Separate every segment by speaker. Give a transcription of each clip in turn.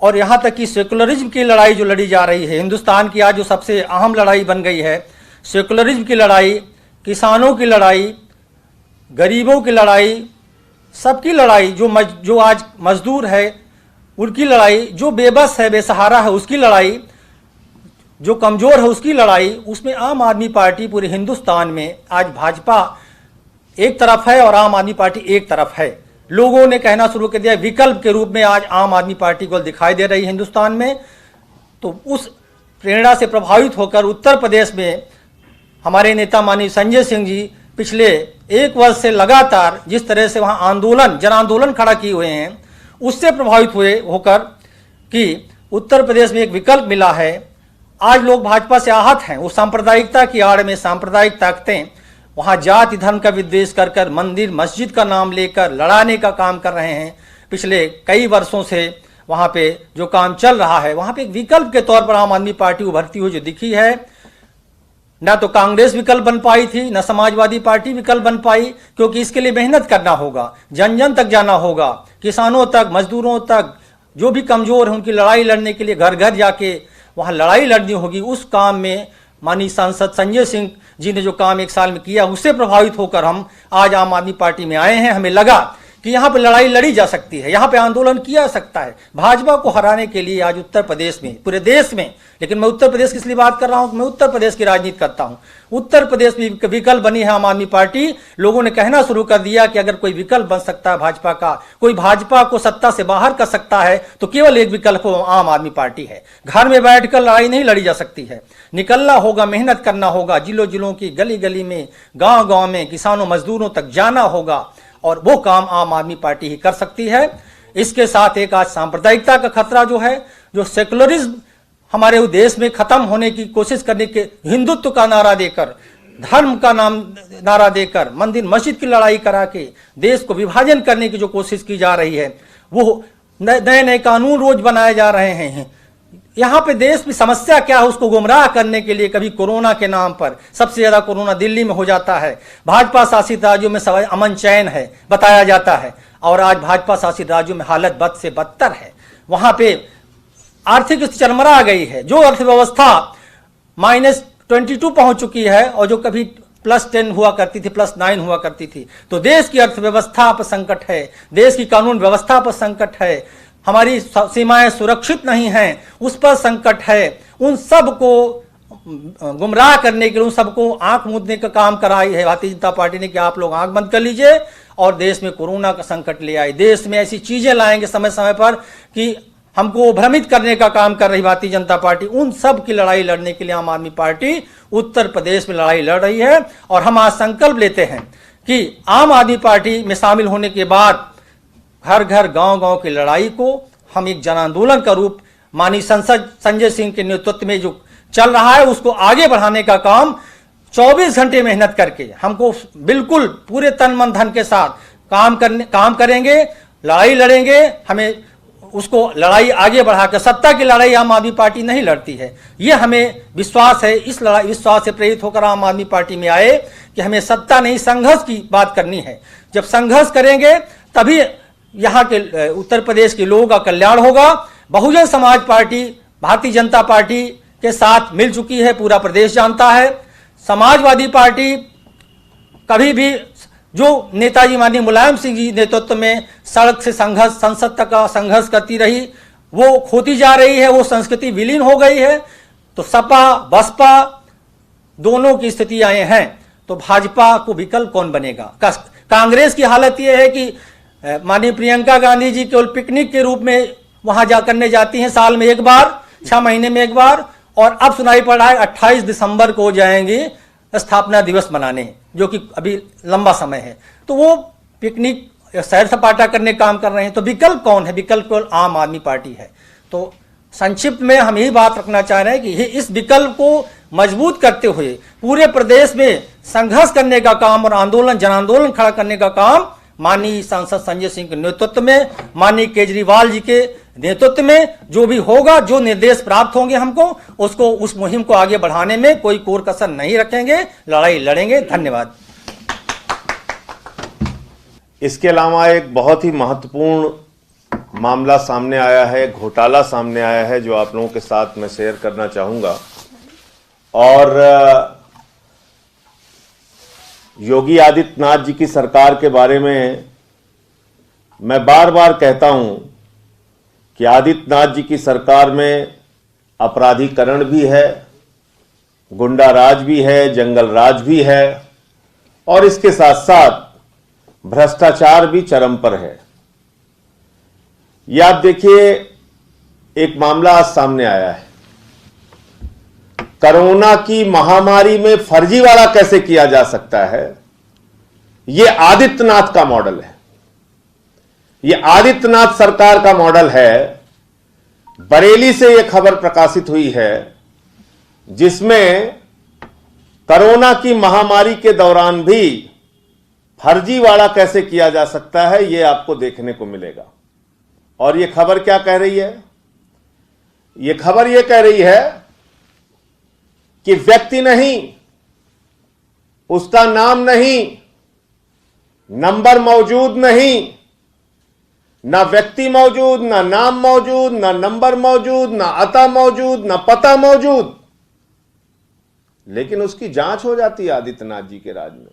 Speaker 1: और यहाँ तक कि सेकुलरिज्म की लड़ाई जो लड़ी जा रही है, हिंदुस्तान की आज जो सबसे अहम लड़ाई बन गई है, सेकुलरिज्म की लड़ाई, किसानों की लड़ाई, गरीबों की लड़ाई, सबकी लड़ाई, जो आज मजदूर है उनकी लड़ाई, जो बेबस है बेसहारा है उसकी लड़ाई, जो कमज़ोर है उसकी लड़ाई, उसमें आम आदमी पार्टी पूरे हिंदुस्तान में आज भाजपा एक तरफ है और आम आदमी पार्टी एक तरफ है। लोगों ने कहना शुरू कर दिया, विकल्प के रूप में आज आम आदमी पार्टी को दिखाई दे रही है हिंदुस्तान में। तो उस प्रेरणा से प्रभावित होकर उत्तर प्रदेश में हमारे नेता माननीय संजय सिंह जी पिछले 1 वर्ष से लगातार जिस तरह से वहाँ आंदोलन, जन आंदोलन खड़ा किए हुए हैं, उससे प्रभावित होकर कि उत्तर प्रदेश में एक विकल्प मिला है। आज लोग भाजपा से आहत हैं। वो सांप्रदायिकता की आड़ में सांप्रदायिक ताकतें वहाँ जाति धर्म का विद्वेष कर कर मंदिर मस्जिद का नाम लेकर लड़ाने का काम कर रहे हैं। पिछले कई वर्षों से वहाँ पे जो काम चल रहा है, वहाँ पे एक विकल्प के तौर पर आम आदमी पार्टी उभरती हुई जो दिखी है। ना तो कांग्रेस विकल्प बन पाई थी, ना समाजवादी पार्टी विकल्प बन पाई, क्योंकि इसके लिए मेहनत करना होगा, जन जन तक जाना होगा, किसानों तक, मजदूरों तक, जो भी कमजोर है उनकी लड़ाई लड़ने के लिए घर घर जाके वहाँ लड़ाई लड़नी होगी। उस काम में माननीय सांसद संजय सिंह जी ने जो काम 1 साल में किया, उससे प्रभावित होकर हम आज आम आदमी पार्टी में आए हैं। हमें लगा कि यहाँ पे लड़ाई लड़ी जा सकती है, यहाँ पे आंदोलन किया जा सकता है भाजपा को हराने के लिए आज उत्तर प्रदेश में, पूरे देश में। लेकिन मैं उत्तर प्रदेश की इसलिए बात कर रहा हूँ, मैं उत्तर प्रदेश की राजनीति करता हूँ। उत्तर प्रदेश में विकल्प बनी है आम आदमी पार्टी। लोगों ने कहना शुरू कर दिया कि अगर कोई विकल्प बन सकता है भाजपा का, कोई भाजपा को सत्ता से बाहर कर सकता है, तो केवल एक विकल्प आम आदमी पार्टी है। घर में बैठकर लड़ाई नहीं लड़ी जा सकती है, निकलना होगा, मेहनत करना होगा, जिलों जिलों की गली गली में, गांव गांव में किसानों मजदूरों तक जाना होगा, और वो काम आम आदमी पार्टी ही कर सकती है। इसके साथ एक आज सांप्रदायिकता का खतरा जो है, जो सेकुलरिज्म हमारे देश में खत्म होने की कोशिश करने के, हिंदुत्व का नारा देकर, धर्म का नारा देकर, मंदिर मस्जिद की लड़ाई करा के देश को विभाजन करने की जो कोशिश की जा रही है, वो नए नए कानून रोज बनाए जा रहे हैं। यहाँ पे देश में समस्या क्या है उसको गुमराह करने के लिए, कभी कोरोना के नाम पर, सबसे ज्यादा कोरोना दिल्ली में हो जाता है, भाजपा शासित राज्यों में अमन चैन है बताया जाता है, और आज भाजपा शासित राज्यों में हालत बद से बदतर है। वहां पे आर्थिक स्थिति चरमरा गई है, जो अर्थव्यवस्था -22 पहुंच चुकी है, और जो कभी +10 हुआ करती थी, +9 हुआ करती थी। तो देश की अर्थव्यवस्था पर संकट है, देश की कानून व्यवस्था पर संकट है, हमारी सीमाएं सुरक्षित नहीं हैं, उस पर संकट है। उन सब को गुमराह करने के लिए, उन सबको आंख मूंदने का काम कराई है भारतीय जनता पार्टी ने कि आप लोग आंख बंद कर लीजिए, और देश में कोरोना का संकट ले आए, देश में ऐसी चीजें लाएंगे समय समय पर कि हमको भ्रमित करने का काम कर रही भारतीय जनता पार्टी। उन सब की लड़ाई लड़ने के लिए आम आदमी पार्टी उत्तर प्रदेश में लड़ाई लड़ रही है। और हम आज संकल्प लेते हैं कि आम आदमी पार्टी में शामिल होने के बाद घर घर गांव गांव की लड़ाई को हम एक जन आंदोलन का रूप माननीय सांसद संजय सिंह के नेतृत्व में जो चल रहा है उसको आगे बढ़ाने का काम 24 घंटे मेहनत करके हमको बिल्कुल पूरे तन मन धन के साथ काम करेंगे, लड़ाई लड़ेंगे। हमें उसको लड़ाई आगे बढ़ाकर, सत्ता की लड़ाई आम आदमी पार्टी नहीं लड़ती है, ये हमें विश्वास है। इस लड़ाई विश्वास से प्रेरित होकर आम आदमी पार्टी में आए कि हमें सत्ता नहीं संघर्ष की बात करनी है। जब संघर्ष करेंगे तभी यहाँ के उत्तर प्रदेश के लोगों का कल्याण होगा। बहुजन समाज पार्टी भारतीय जनता पार्टी के साथ मिल चुकी है, पूरा प्रदेश जानता है। समाजवादी पार्टी कभी भी जो नेताजी माननीय मुलायम सिंह जी नेतृत्व में सड़क से संघर्ष, संसद तक का संघर्ष करती रही, वो खोती जा रही है, वो संस्कृति विलीन हो गई है। तो सपा बसपा दोनों की स्थितियां हैं, तो भाजपा को विकल्प कौन बनेगा? कांग्रेस की हालत यह है कि माननीय प्रियंका गांधी जी केवल पिकनिक के रूप में वहां करने जाती हैं, साल में एक बार, 6 महीने में एक बार, और अब सुनाई पड़ रहा है 28 दिसंबर को जाएंगे स्थापना दिवस मनाने, जो कि अभी लंबा समय है। तो वो पिकनिक, सैर सपाटा करने काम कर रहे हैं। तो विकल्प कौन है? विकल्प केवल आम आदमी पार्टी है। तो संक्षिप्त में हम यही बात रखना चाह रहे हैं कि इस विकल्प को मजबूत करते हुए पूरे प्रदेश में संघर्ष करने का काम और आंदोलन, जन आंदोलन खड़ा करने का काम माननीय सांसद संजय सिंह के नेतृत्व में, माननीय केजरीवाल जी के नेतृत्व में जो भी होगा, जो निर्देश प्राप्त होंगे हमको, उसको, उस मुहिम को आगे बढ़ाने में कोई कोर कसर नहीं रखेंगे, लड़ाई लड़ेंगे। धन्यवाद।
Speaker 2: इसके अलावा एक बहुत ही महत्वपूर्ण मामला सामने आया है, घोटाला सामने आया है, जो आप लोगों के साथ मैं शेयर करना चाहूंगा। और योगी आदित्यनाथ जी की सरकार के बारे में मैं बार बार कहता हूं कि आदित्यनाथ जी की सरकार में अपराधीकरण भी है, गुंडा राज भी है, जंगल राज भी है, और इसके साथ साथ भ्रष्टाचार भी चरम पर है। यह आप देखिए, एक मामला आज सामने आया है, कोरोना की महामारी में फर्जीवाड़ा कैसे किया जा सकता है। यह आदित्यनाथ का मॉडल है, यह आदित्यनाथ सरकार का मॉडल है। बरेली से यह खबर प्रकाशित हुई है, जिसमें कोरोना की महामारी के दौरान भी फर्जीवाड़ा कैसे किया जा सकता है, यह आपको देखने को मिलेगा। और यह खबर क्या कह रही है? यह खबर यह कह रही है कि व्यक्ति नहीं, उसका नाम नहीं, नंबर मौजूद नहीं, ना व्यक्ति मौजूद, ना नाम मौजूद, ना नंबर मौजूद, ना अता मौजूद, ना पता मौजूद, लेकिन उसकी जांच हो जाती है आदित्यनाथ जी के राज में।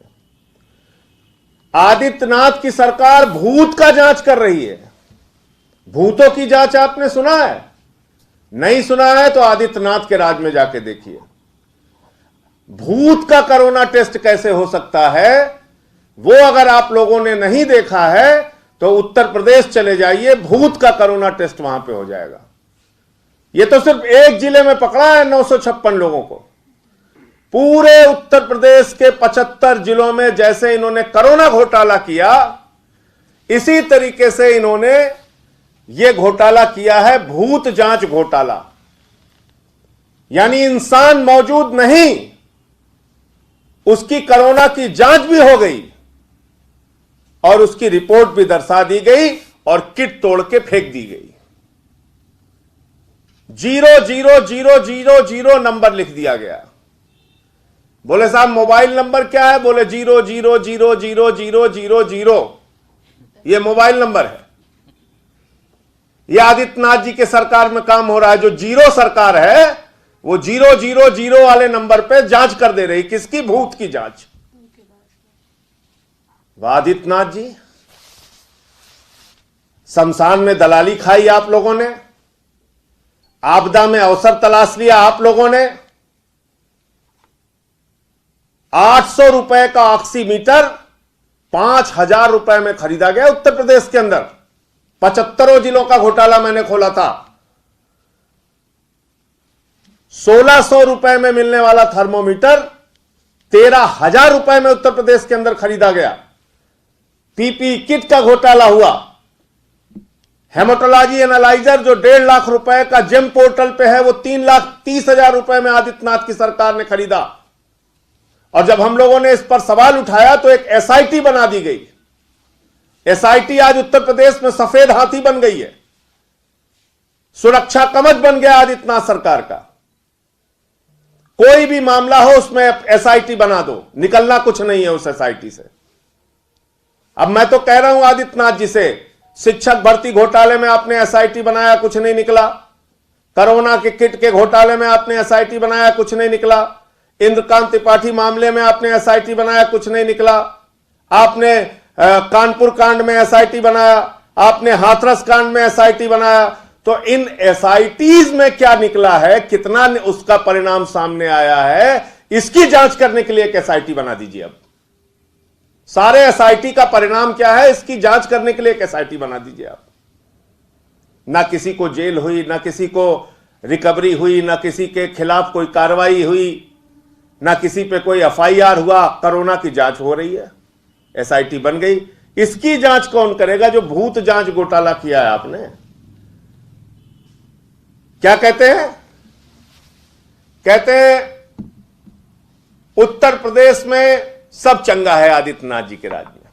Speaker 2: आदित्यनाथ की सरकार भूत का जांच कर रही है। भूतों की जांच आपने सुना है? नहीं सुना है तो आदित्यनाथ के राज में जाके देखिए। भूत का कोरोना टेस्ट कैसे हो सकता है, वो अगर आप लोगों ने नहीं देखा है तो उत्तर प्रदेश चले जाइए, भूत का कोरोना टेस्ट वहां पे हो जाएगा। ये तो सिर्फ एक जिले में पकड़ा है 956 लोगों को। पूरे उत्तर प्रदेश के 75 जिलों में जैसे इन्होंने कोरोना घोटाला किया, इसी तरीके से इन्होंने यह घोटाला किया है, भूत जांच घोटाला। यानी इंसान मौजूद नहीं, उसकी कोरोना की जांच भी हो गई और उसकी रिपोर्ट भी दर्शा दी गई और किट तोड़ के फेंक दी गई। 00000 नंबर लिख दिया गया। बोले साहब मोबाइल नंबर क्या है? बोले 0000000। ये मोबाइल नंबर है। यह आदित्यनाथ जी के सरकार में काम हो रहा है। जो जीरो सरकार है वो 000 वाले नंबर पे जांच कर दे रही। किसकी? भूत की जांच। आदित्यनाथ जी, शमशान में दलाली खाई आप लोगों ने, आपदा में अवसर तलाश लिया आप लोगों ने। 800 रुपए का ऑक्सीमीटर 5000 रुपए में खरीदा गया उत्तर प्रदेश के अंदर। 75 जिलों का घोटाला मैंने खोला था। 1600 रुपए में मिलने वाला थर्मोमीटर 13,000 रुपए में उत्तर प्रदेश के अंदर खरीदा गया। पीपी किट का घोटाला हुआ। हेमाटोलॉजी एनालाइजर जो 1.5 लाख रुपए का जेम पोर्टल पे है, वो 3,30,000 रुपए में आदित्यनाथ की सरकार ने खरीदा। और जब हम लोगों ने इस पर सवाल उठाया तो एक एसआईटी बना दी गई। एसआईटी आज उत्तर प्रदेश में सफेद हाथी बन गई है, सुरक्षा कवच बन गया आदित्यनाथ सरकार का। कोई भी मामला हो उसमें एसआईटी बना दो, निकलना कुछ नहीं है उस एसआईटी से। अब मैं तो कह रहा हूं आदित्यनाथ जी से, शिक्षक भर्ती घोटाले में आपने एसआईटी बनाया, कुछ नहीं निकला। कोरोना के किट के घोटाले में आपने एसआईटी बनाया, कुछ नहीं निकला। इंद्रकांत त्रिपाठी मामले में आपने एसआईटी बनाया, कुछ नहीं निकला। आपने कानपुर कांड में एसआईटी बनाया, आपने हाथरस कांड में एसआईटी बनाया। तो इन एसआईटीज में क्या निकला है, कितना उसका परिणाम सामने आया है, इसकी जांच करने के लिए एक एसआईटी बना दीजिए। अब सारे एसआईटी का परिणाम क्या है, इसकी जांच करने के लिए एक एसआईटी बना दीजिए आप। ना किसी को जेल हुई, ना किसी को रिकवरी हुई, ना किसी के खिलाफ कोई कार्रवाई हुई, ना किसी पे कोई एफआईआर हुआ। कोरोना की जांच हो रही है, एसआईटी बन गई। इसकी जांच कौन करेगा? जो भूत जांच घोटाला किया है आपने। क्या कहते हैं? कहते हैं उत्तर प्रदेश में सब चंगा है आदित्यनाथ जी के राज में।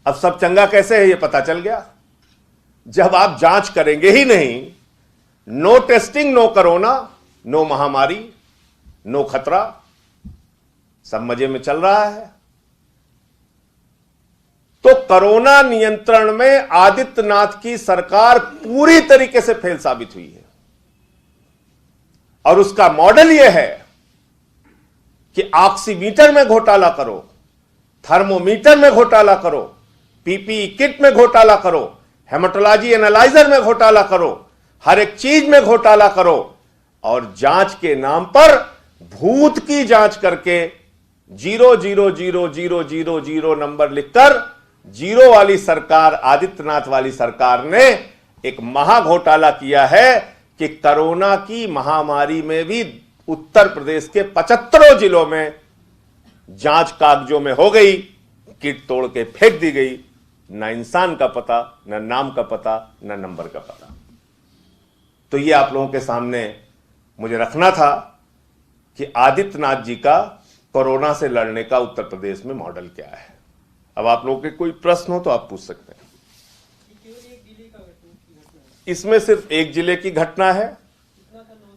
Speaker 2: अब सब चंगा कैसे है ये पता चल गया। जब आप जांच करेंगे ही नहीं, no testing, no corona, no महामारी, नो खतरा, सब मजे में चल रहा है। तो कोरोना नियंत्रण में आदित्यनाथ की सरकार पूरी तरीके से फेल साबित हुई है। और उसका मॉडल यह है कि ऑक्सीमीटर में घोटाला करो, थर्मोमीटर में घोटाला करो, पीपीई किट में घोटाला करो, हेमाटोलॉजी एनालाइजर में घोटाला करो, हर एक चीज में घोटाला करो, और जांच के नाम पर भूत की जांच करके 0000000 नंबर लिखकर जीरो वाली सरकार, आदित्यनाथ वाली सरकार ने एक महा घोटाला किया है कि कोरोना की महामारी में भी उत्तर प्रदेश के 75 जिलों में जांच कागजों में हो गई, किट तोड़ के फेंक दी गई, ना इंसान का पता, ना नाम का पता, ना नंबर का पता। तो ये आप लोगों के सामने मुझे रखना था कि आदित्यनाथ जी का कोरोना से लड़ने का उत्तर प्रदेश में मॉडल क्या है। अब आप लोगों के कोई प्रश्न हो तो आप पूछ सकते हैं। इसमें सिर्फ एक जिले की घटना है,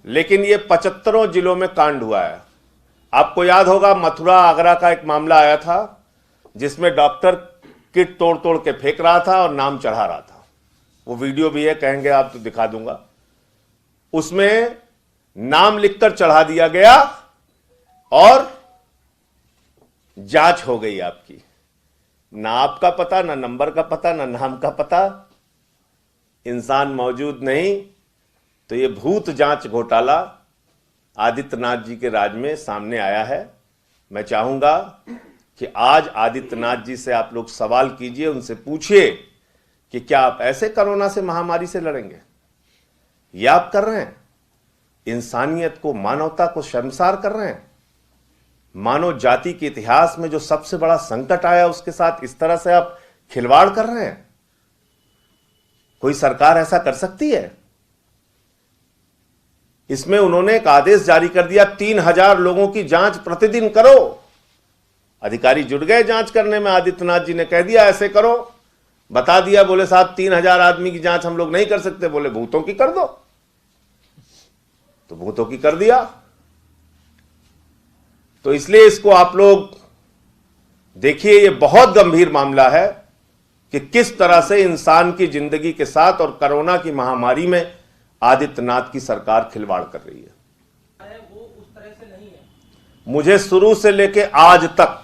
Speaker 2: लेकिन ये 75 जिलों में कांड हुआ है। आपको याद होगा मथुरा आगरा का एक मामला आया था जिसमें डॉक्टर किट तोड़ तोड़ के फेंक रहा था और नाम चढ़ा रहा था। वो वीडियो भी है, कहेंगे आप तो दिखा दूंगा। उसमें नाम लिखकर चढ़ा दिया गया और जांच हो गई आपकी। ना आपका पता, ना नंबर का पता, ना नाम का पता, इंसान मौजूद नहीं। तो ये भूत जांच घोटाला आदित्यनाथ जी के राज में सामने आया है। मैं चाहूंगा कि आज आदित्यनाथ जी से आप लोग सवाल कीजिए, उनसे पूछिए कि क्या आप ऐसे कोरोना से, महामारी से लड़ेंगे? ये आप कर रहे हैं? इंसानियत को, मानवता को शर्मसार कर रहे हैं। मानव जाति के इतिहास में जो सबसे बड़ा संकट आया उसके साथ इस तरह से आप खिलवाड़ कर रहे हैं। कोई सरकार ऐसा कर सकती है? इसमें उन्होंने एक आदेश जारी कर दिया, 3000 लोगों की जांच प्रतिदिन करो। अधिकारी जुट गए जांच करने में। आदित्यनाथ जी ने कह दिया ऐसे करो, बता दिया, बोले साहब 3000 आदमी की जांच हम लोग नहीं कर सकते। बोले भूतों की कर दो, तो भूतों की कर दिया। तो इसलिए इसको आप लोग देखिए, ये बहुत गंभीर मामला है कि किस तरह से इंसान की जिंदगी के साथ और कोरोना की महामारी में आदित्यनाथ की सरकार खिलवाड़ कर रही है।
Speaker 1: वो उस तरह से नहीं है।
Speaker 2: मुझे शुरू से लेके आज तक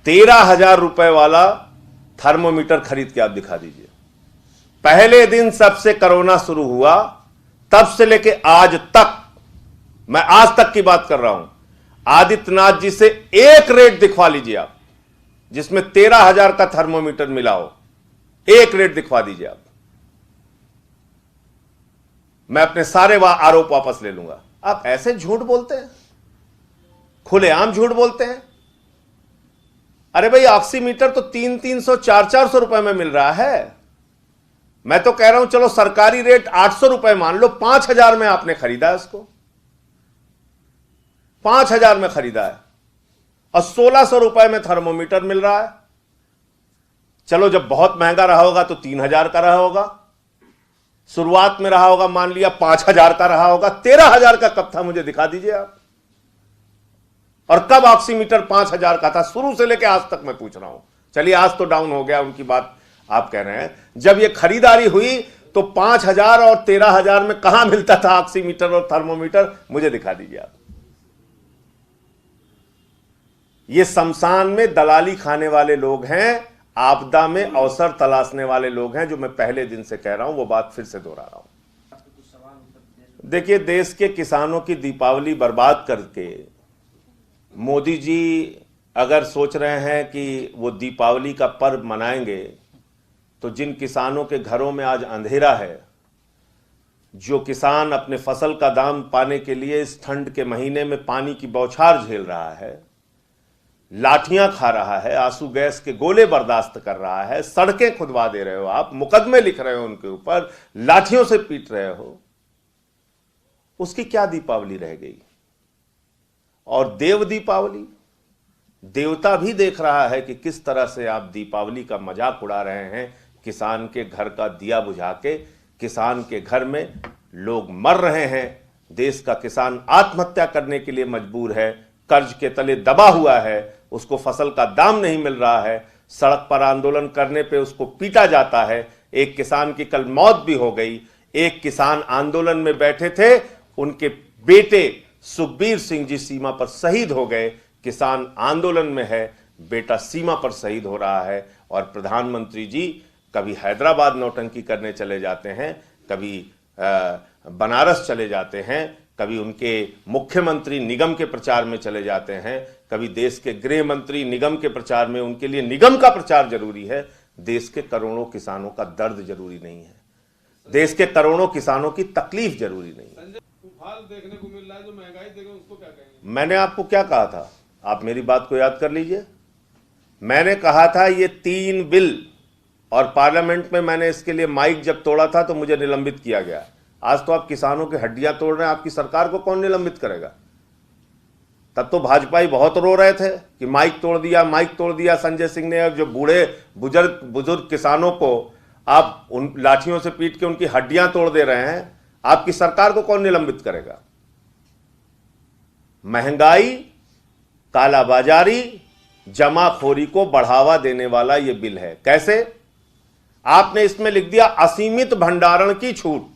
Speaker 2: 13,000 रुपए वाला थर्मोमीटर खरीद के आप दिखा दीजिए। पहले दिन सबसे कोरोना शुरू हुआ तब से लेके आज तक, मैं आज तक की बात कर रहा हूं, आदित्यनाथ जी से एक रेट दिखवा लीजिए आप जिसमें 13,000 का थर्मोमीटर मिला हो। एक रेट दिखवा दीजिए आप, मैं अपने सारे आरोप वापस ले लूंगा। आप ऐसे झूठ बोलते हैं, खुलेआम झूठ बोलते हैं। अरे भाई, ऑक्सीमीटर तो 300-300, 400-400 रुपए में मिल रहा है। मैं तो कह रहा हूं चलो सरकारी रेट 800 रुपए मान लो, 5,000 में आपने खरीदा है उसको, 5,000 में खरीदा है, और 1,600 रुपए में थर्मोमीटर मिल रहा है। चलो जब बहुत महंगा रहा होगा तो 3,000 का रहा होगा, शुरुआत में रहा होगा मान लिया 5,000 का रहा होगा। 13,000 का कब था मुझे दिखा दीजिए आप। और कब ऑक्सीमीटर 5,000 का था? शुरू से लेकर आज तक मैं पूछ रहा हूं। चलिए आज तो डाउन हो गया, उनकी बात आप कह रहे हैं। जब ये खरीदारी हुई तो 5,000 और 13,000 में कहां मिलता था ऑक्सीमीटर और थर्मोमीटर? मुझे दिखा दीजिए आप। ये शमशान में दलाली खाने वाले लोग हैं, आपदा में अवसर तलाशने वाले लोग हैं, जो मैं पहले दिन से कह रहा हूं। वो बात फिर से दोहरा रहा हूं। देखिए, देश के किसानों की दीपावली बर्बाद करके मोदी जी अगर सोच रहे हैं कि वो दीपावली का पर्व मनाएंगे, तो जिन किसानों के घरों में आज अंधेरा है, जो किसान अपने फसल का दाम पाने के लिए इस ठंड के महीने में पानी की बौछार झेल रहा है, लाठियां खा रहा है, आंसू गैस के गोले बर्दाश्त कर रहा है, सड़कें खुदवा दे रहे हो आप, मुकदमे लिख रहे हो उनके ऊपर, लाठियों से पीट रहे हो, उसकी क्या दीपावली रह गई? और देव दीपावली, देवता भी देख रहा है कि किस तरह से आप दीपावली का मजाक उड़ा रहे हैं। किसान के घर का दिया बुझा के किसान के घर में लोग मर रहे हैं। देश का किसान आत्महत्या करने के लिए मजबूर है, कर्ज के तले दबा हुआ है, उसको फसल का दाम नहीं मिल रहा है। सड़क पर आंदोलन करने पे उसको पीटा जाता है। एक किसान की कल मौत भी हो गई। एक किसान आंदोलन में बैठे थे, उनके बेटे सुखबीर सिंह जी सीमा पर शहीद हो गए। किसान आंदोलन में है, बेटा सीमा पर शहीद हो रहा है। और प्रधानमंत्री जी कभी हैदराबाद नौटंकी करने चले जाते हैं, कभी बनारस चले जाते हैं, कभी उनके मुख्यमंत्री निगम के प्रचार में चले जाते हैं, कभी देश के गृह मंत्री निगम के प्रचार में। उनके लिए निगम का प्रचार जरूरी है, देश के करोड़ों किसानों का दर्द जरूरी नहीं है, देश के करोड़ों किसानों की तकलीफ जरूरी नहीं है।
Speaker 3: देखने को मिल रहा है जो महंगाई देखें उसको क्या कहेंगे?
Speaker 2: मैंने आपको क्या कहा था, आप मेरी बात को याद कर लीजिए। मैंने कहा था ये 3 बिल, और पार्लियामेंट में मैंने इसके लिए माइक जब तोड़ा था तो मुझे निलंबित किया गया। आज तो आप किसानों की हड्डियां तोड़ रहे हैं, आपकी सरकार को कौन निलंबित करेगा? तब तो भाजपाई बहुत रो रहे थे कि माइक तोड़ दिया संजय सिंह ने। जो बूढ़े बुजुर्ग किसानों को आप उन लाठियों से पीट के उनकी हड्डियां तोड़ दे रहे हैं, आपकी सरकार को कौन निलंबित करेगा? महंगाई, कालाबाजारी, जमाखोरी को बढ़ावा देने वाला यह बिल है। कैसे? आपने इसमें लिख दिया असीमित भंडारण की छूट,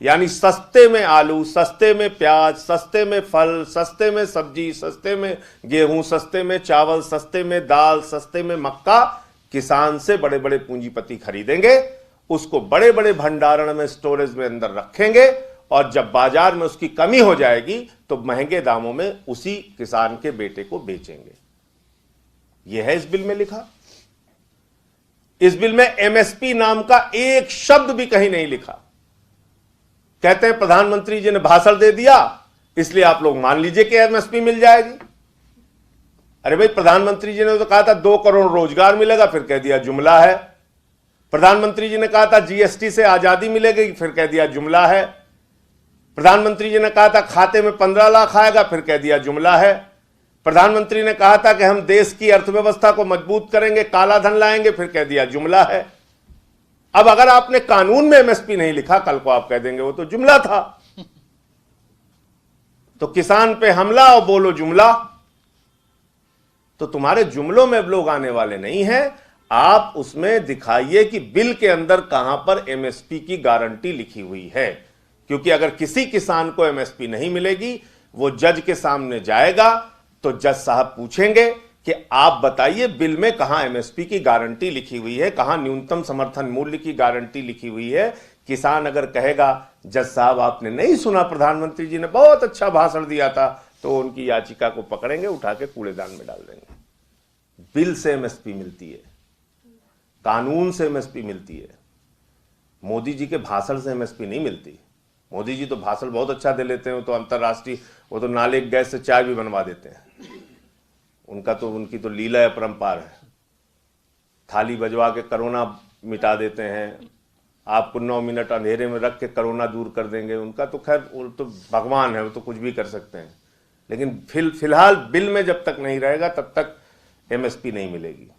Speaker 2: यानी सस्ते में आलू, सस्ते में प्याज, सस्ते में फल, सस्ते में सब्जी, सस्ते में गेहूं, सस्ते में चावल, सस्ते में दाल, सस्ते में मक्का किसान से बड़े बड़े पूंजीपति खरीदेंगे, उसको बड़े बड़े भंडारण में, स्टोरेज में अंदर रखेंगे, और जब बाजार में उसकी कमी हो जाएगी तो महंगे दामों में उसी किसान के बेटे को बेचेंगे। यह है इस बिल में लिखा। इस बिल में एमएसपी नाम का एक शब्द भी कहीं नहीं लिखा। कहते हैं प्रधानमंत्री जी ने भाषण दे दिया इसलिए आप लोग मान लीजिए कि एमएसपी मिल जाएगी। अरे भाई, प्रधानमंत्री जी ने तो कहा था 2 करोड़ रोजगार मिलेगा, फिर कह दिया जुमला है। प्रधानमंत्री जी ने कहा था जीएसटी से आजादी मिलेगी, फिर कह दिया जुमला है। प्रधानमंत्री जी ने कहा था खाते में 15 लाख आएगा, फिर कह दिया जुमला है। प्रधानमंत्री ने कहा था कि हम देश की अर्थव्यवस्था को मजबूत करेंगे, काला धन लाएंगे, फिर कह दिया जुमला है। अब अगर आपने कानून में एमएसपी नहीं लिखा, कल को आप कह देंगे वो तो जुमला था। तो किसान पे हमला और बोलो जुमला। तो तुम्हारे जुमलों में लोग आने वाले नहीं हैं। आप उसमें दिखाइए कि बिल के अंदर कहां पर एमएसपी की गारंटी लिखी हुई है, क्योंकि अगर किसी किसान को एमएसपी नहीं मिलेगी, वो जज के सामने जाएगा तो जज साहब पूछेंगे कि आप बताइए बिल में कहां एमएसपी की गारंटी लिखी हुई है, कहां न्यूनतम समर्थन मूल्य की गारंटी लिखी हुई है। किसान अगर कहेगा जज साहब आपने नहीं सुना, प्रधानमंत्री जी ने बहुत अच्छा भाषण दिया था, तो उनकी याचिका को पकड़ेंगे, उठा के कूड़ेदान में डाल देंगे। बिल से एमएसपी मिलती है, कानून से एमएसपी मिलती है। मोदी जी के भाषण से एमएसपी नहीं मिलती। मोदी जी तो भाषण बहुत अच्छा दे लेते हैं, वो तो अंतर्राष्ट्रीय, वो तो नाले गैस से चाय भी बनवा देते हैं। उनकी तो लीला अपरंपार है। थाली बजवा के कोरोना मिटा देते हैं, आपको 9 मिनट अंधेरे में रख के कोरोना दूर कर देंगे। उनका तो खैर वो तो भगवान है, वो तो कुछ भी कर सकते हैं। लेकिन फिलहाल बिल में जब तक नहीं रहेगा तब तक एमएसपी नहीं मिलेगी।